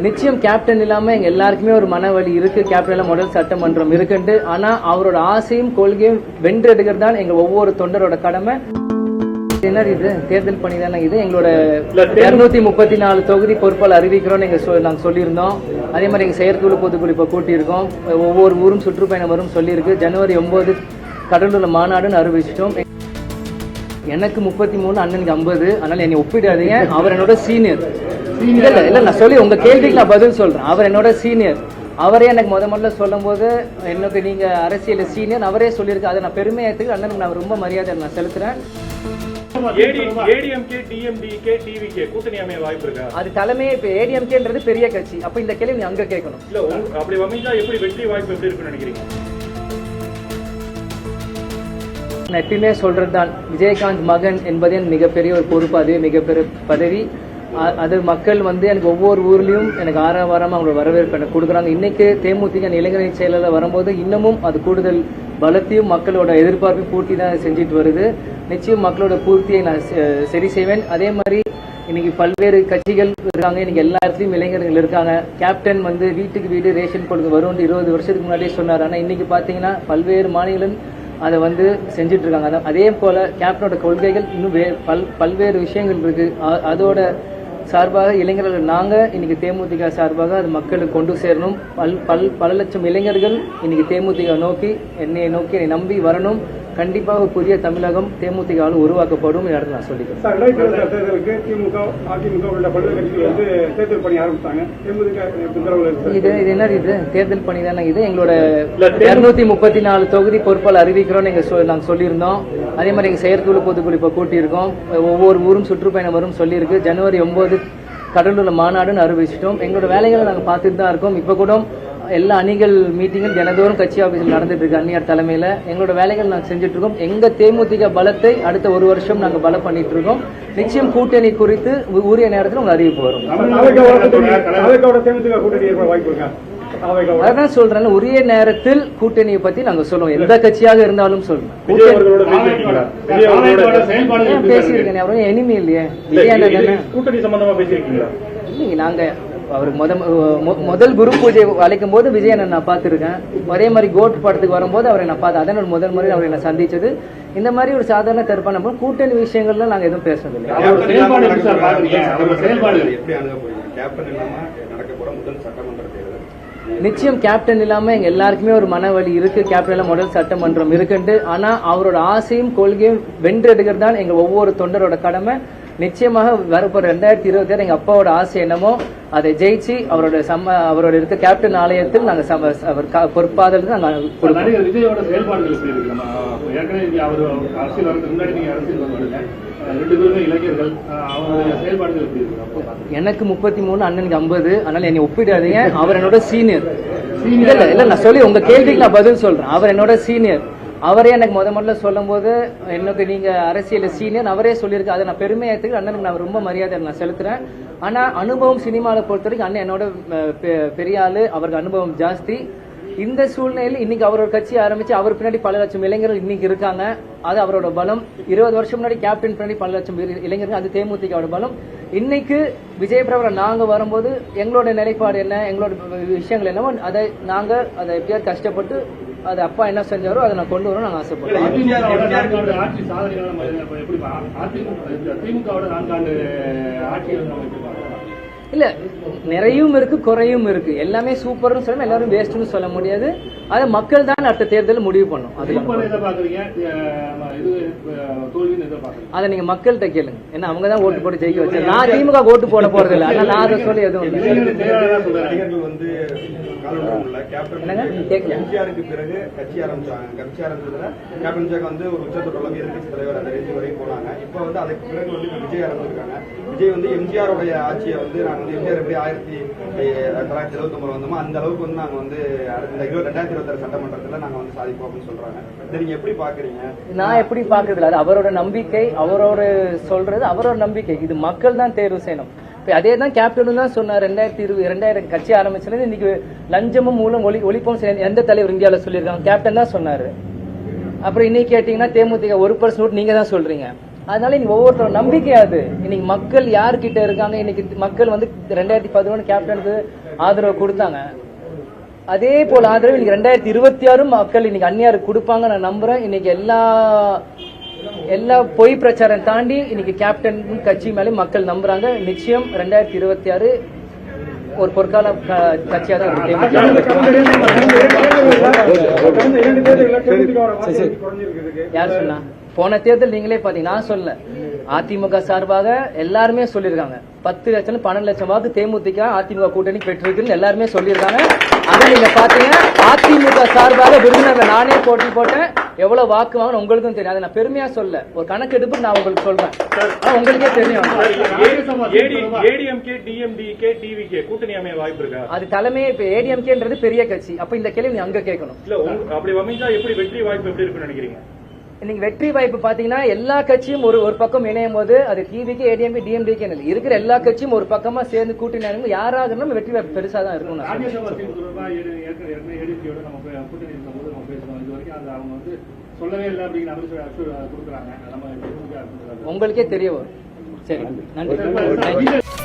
நிச்சயம் கேப்டன் இல்லாம எங்க எல்லாருக்குமே ஒரு மனவலி இருக்கு. கேப்டன் முதல் சட்டமன்றம் இருக்குன்ட்டு. ஆனா அவரோட ஆசையும் கொள்கையும் வென்றெடுக்கிறது தான் எங்க ஒவ்வொரு தொண்டரோட கடமை. என்ன இது தேர்தல் பணி தானே இது. எங்களோட 234 தொகுதி பொறுப்பால் அறிவிக்கிறோம் நாங்க சொல்லியிருந்தோம். அதே மாதிரி எங்க செயற்குழு பொதுக்குழு இப்ப கூட்டியிருக்கோம். ஒவ்வொரு ஊரும் சுற்றுப்பயணம் வரும் சொல்லியிருக்கு. ஜனவரி 9 கடலூர்ல மாநாடுன்னு அறிவிச்சிட்டோம். எனக்கு 33, அண்ணனுக்கு 50. அதனால என்னை ஒப்பிடாதீங்க. அவர் என்னோட சீனியர். இல்ல நான் சொல்லி உங்க கேள்விக்கு நான் பதில் சொல்றேன். அவர் என்னோட சீனியர். அவரே எனக்கு முதல்ல சொல்லும் போது எனக்கு நீங்க அரசியல் சீனியர் அவரே சொல்லியிருக்கு. அதை நான் பெருமையா எடுத்துக்கு அண்ணனுக்கு நான் ரொம்ப மரியாதை நான் செலுத்துறேன். அது தலைமையே இப்ப ஏடிஎம்கேன்றது பெரிய கட்சி. அப்ப இந்த கேள்வி நீ அங்க கேட்கணும். எப்பயுமே சொல்றதுதான், விஜயகாந்த் மகன் என்பதே மிகப்பெரிய ஒரு பொறுப்பு. அது மிகப்பெரிய பதவி. அது மக்கள் எனக்கு ஒவ்வொரு ஊர்லயும் எனக்கு ஆரவாரமா அவங்களோட வரவேற்பு எனக்கு கொடுக்குறாங்க. இன்னைக்கு தேமுதிக இளைஞரணி செயலில் வரும்போது இன்னமும் அது கூடுதல் பலத்தையும் மக்களோட எதிர்பார்ப்பையும் பூர்த்தி தான் செஞ்சுட்டு வருது. நிச்சயம் மக்களோட பூர்த்தியை நான் சரி செய்வேன். அதே மாதிரி இன்னைக்கு பல்வேறு கட்சிகள் இருக்காங்க. இன்னைக்கு எல்லா இடத்துலயும் இளைஞர்கள் இருக்காங்க. கேப்டன் வீட்டுக்கு வீடு ரேஷன் கொடுக்க வரும் 20 வருஷத்துக்கு முன்னாடியே சொன்னார். ஆனா இன்னைக்கு பாத்தீங்கன்னா பல்வேறு மாநிலம் அதை செஞ்சுட்டு இருக்காங்க. அதே போல கேப்டனோட கொள்கைகள் இன்னும் பல்வேறு விஷயங்கள் இருக்கு. அதோட சார்பாக இளைஞர்கள் நாங்க இன்னைக்கு தேமுதிக சார்பாக அது மக்களுக்கு கொண்டு சேரணும். பல லட்சம் இளைஞர்கள் இன்னைக்கு தேமுதிக நோக்கி என்னை நம்பி வரணும். கண்டிப்பாக புதிய தமிழகம் தேமுதிக உருவாக்கப்படும் நான் சொல்லிக்கிறேன். இது என்ன இது தேர்தல் பணி தானே இது. எங்களோட 234 தொகுதி பொறுப்பால் அறிவிக்கிறோம் நாங்க சொல்லியிருந்தோம். அதே மாதிரி எங்க செயற்குழு பொதுக்குழு இப்ப கூட்டியிருக்கோம். ஒவ்வொரு ஊரும் சுற்றுப்பயணம் வரும் சொல்லியிருக்கு. ஜனவரி 9 கடலூர்ல மாநாடுன்னு அறிவிச்சிட்டோம். எங்களோட வேலைகளை நாங்க பார்த்துட்டு தான் இருக்கோம். இப்ப கூட எல்லா அணிகள் மீட்டிங்கும் தினந்தோறும் கட்சி ஆபீஸில் நடந்துட்டு இருக்கு. அந்நியார் தலைமையில எங்களோட வேலைகள் நாங்கள் செஞ்சுட்டு இருக்கோம். எங்க தேமுதிக பலத்தை அடுத்த ஒரு வருஷம் நாங்கள் பலம் பண்ணிட்டு இருக்கோம். நிச்சயம் கூட்டணி குறித்து உரிய நேரத்தில் உங்க அறிவிப்பு வரும். அதான் சொல்றேன், உரிய நேரத்தில் கூட்டணியை பத்தி நாங்க சொல்லுவோம். எந்த கட்சியாக இருந்தாலும் சொல்றோம். பேசியிருக்கேன். அவரும் எனிமி இல்லையே. கூட்டணி சம்பந்தமா பேசியிருக்கீங்களா? இல்லைங்க, நாங்க அவருக்கு முதல் குரு பூஜை அழைக்கும் போது விஜயன் நான் பார்த்திருக்கேன். அதே மாதிரி கோட் படத்துக்கு வரும்போது அவரை நான் பார்த்தேன். அதன் முதல் முறை அவரை நான் சந்திச்சது. இந்த மாதிரி ஒரு சாதாரண தரப்பான கூட்டணி விஷயங்கள்ல நாங்க எதுவும் பேசுறதில்லை. நிச்சயம் கேப்டன் இல்லாம எங்க எல்லாருக்குமே ஒரு மனவலி இருக்கு. கேப்டன் முதல் சட்டமன்றம் இருக்குன்ட்டு. ஆனா அவரோட ஆசையும் கொள்கையும் வென்றெடுக்கிறது தான் எங்க ஒவ்வொரு தொண்டரோட கடமை. நிச்சயமாக வரப்போற 2026 எங்க அப்பாவோட ஆசை என்னமோ அதை ஜெயிச்சு அவரோட இருக்க கேப்டன் ஆலயத்தில் நாங்க அவர் பொறுப்பாதல் நாங்க கொடுப்போம். விஜயோட செயல்பாடுகள் எப்படி இருக்கு? ஏற்கனவே அவர் அரசியல் வரதுக்கு முன்னாடி நீங்க அரசியல் வருவாங்க. 2 பேருமே இளைஞர்கள். அவங்களுடைய செயல்பாடுகள் எப்படி இருக்கு? எனக்கு 33, அண்ணனுக்கு 50. அதனால என்னை ஒப்பிடாதீங்க. அவர் என்னோட சீனியர். இல்ல நான் சொல்லி உங்க கேள்விக்கு நான் பதில் சொல்றேன். அவர் என்னோட சீனியர். அவரே எனக்கு முதல்ல சொல்லும் போது எனக்கு நீங்க அரசியல் சீனியர் அவரே சொல்லியிருக்கு. அதை நான் பெருமையா எடுத்துக்கு அண்ணனுக்கு நான் ரொம்ப மரியாதை நான் செலுத்துறேன். ஆனா அனுபவம் சினிமாவில் பொறுத்த வரைக்கும் அண்ணன் என்னோட பெரிய ஆளு. அவருக்கு அனுபவம் ஜாஸ்தி. இந்த சூழ்நிலையில் இன்னைக்கு அவரோட கட்சி ஆரம்பிச்சு அவர் பின்னாடி பல லட்சம் இளைஞர்கள் இன்னைக்கு இருக்காங்க. அது அவரோட பலம். 20 வருஷம் முன்னாடி கேப்டன் பின்னாடி பல லட்சம் இளைஞர்கள், அது தேமுதிகவோட பலம். இன்னைக்கு விஜய் பிரபலம் நாங்க வரும்போது எங்களோட நிலைப்பாடு என்ன, எங்களோட விஷயங்கள் என்னவோ அதை எப்படியாவது கஷ்டப்பட்டு அது அப்பா என்ன செஞ்சாரோ அதை நான் கொண்டு வரணும் நாங்க ஆசைப்படுறேன். இல்ல நிறையும் இருக்கு, குறையும் இருக்கு. எல்லாமே சூப்பர்னு சொல்லணும், எல்லாரும் வேஸ்ட்னு சொல்ல முடியாது. அதை மக்கள் தான் அடுத்த தேர்தல் முடிவு பண்ணும். அதை நீங்க மக்கள்கிட்ட கேளுங்க. ஏன்னா அவங்க தான் ஓட்டு போட்டு ஜெயிக்க வச்சு. நான் திமுக ஓட்டு போட போறது இல்லை. ஆனா நான் அதை சொல்லி எதுவும் எம்ஜிஆருக்கு பிறகு கட்சி ஆரம்பிச்சாங்க. கட்சி ஆரம்பிச்சதுல கேப்டன் ஜாக் ஒரு உச்சத்தொடர்ல எதிர்கட்சி தலைவர் அந்த ரேஞ்ச் வரைக்கும் போனாங்க. இப்ப அதுக்கு பிறகு விஜய் ஆரம்பிச்சிருக்காங்க. விஜய் எம்ஜிஆருடைய ஆட்சியை நாங்க எம்ஜிஆர் எப்படி 1979 வந்தோமோ அந்த அளவுக்கு நாங்க இந்த 2026 சட்டமன்றத்துல நாங்க சாதிப்போம் அப்படின்னு சொல்றாங்க. இதை நீங்க எப்படி பாக்குறீங்க? நான் எப்படி பாக்குறதுல அது அவரோட நம்பிக்கை, அவரோட சொல்றது அவரோட நம்பிக்கை. இது மக்கள் தான் தேர்வு செய்யணும். அதே தான் கேப்டனும் தான் சொன்னார். 2020 கட்சி ஆரம்பிச்சது இன்னைக்கு லஞ்சமும் மூலம் ஒழிப்போம் எந்த தலைவர் இந்தியாவில் சொல்லியிருக்காங்க? கேப்டன் தான் சொன்னாரு. அப்புறம் இன்னைக்கு கேட்டீங்கன்னா தேமுதிக 1% நீங்க தான் சொல்றீங்க. அதனால இன்னைக்கு ஒவ்வொருத்தரும் நம்பிக்கையாது. இன்னைக்கு மக்கள் யார்கிட்ட இருக்காங்க, இன்னைக்கு மக்கள் வந்து 2011 கேப்டனுக்கு ஆதரவு கொடுத்தாங்க. அதே போல ஆதரவு இன்னைக்கு 2026 மக்கள் இன்னைக்கு அந்நியாருக்கு கொடுப்பாங்க நான் நம்புறேன். இன்னைக்கு எல்லா பொய் பிரச்சாரம் தாண்டி இன்னைக்கு கேப்டன் கட்சி மேலே மக்கள் நம்புறாங்க. நிச்சயம் 2026 ஒரு பொற்கால கட்சியாக தான் யார் சொன்னா? போன தேர்தல் நீங்களே பாத்தீங்க, நான் சொல்ல, அதிமுக சார்பாக எல்லாருமே சொல்லியிருக்காங்க 10 லட்சம் 12 லட்சம் வாக்கு தேமுதிக அதிமுக கூட்டணி பெற்றிருக்குன்னு எல்லாருமே சொல்லியிருக்காங்க. அதை நீங்க பாத்தீங்க. அதிமுக சார்பாக விருதுநகர் நானே போட்டி போட்டேன். எவ்வளவு வாக்கு வாங்கணும் உங்களுக்கும் தெரியும். அதை நான் பெருமையா சொல்ல, ஒரு கணக்கெடுப்பு நான் உங்களுக்கு சொல்றேன். உங்களுக்கே தெரியும். கூட்டணி அமைய வாய்ப்பு இருக்கா? அது தலைமை. இப்ப ஏடிஎம்கேன்றது பெரிய கட்சி. அப்ப இந்த கேள்வி நீ அங்க கேட்கணும். அப்படி அமைஞ்சா எப்படி வெற்றி வாய்ப்பு எப்படி இருக்குன்னு நினைக்கிறீங்க? இன்னைக்கு வெற்றி வாய்ப்பு பாத்தீங்கன்னா எல்லா கட்சியும் ஒரு பக்கம் இணையும் போது அது டிவிக்கு ஏடிஎம்கே டிஎம்டிக்கு இருக்கிற எல்லா கட்சியும் ஒரு பக்கமா சேர்ந்து கூட்டணி யாராக இருந்தாலும் வெற்றி வாய்ப்பு பெருசா தான் இருக்கும். சொல்லவே இல்லை அப்படிங்கிற உங்களுக்கே தெரிய வரும். சரி, நன்றி.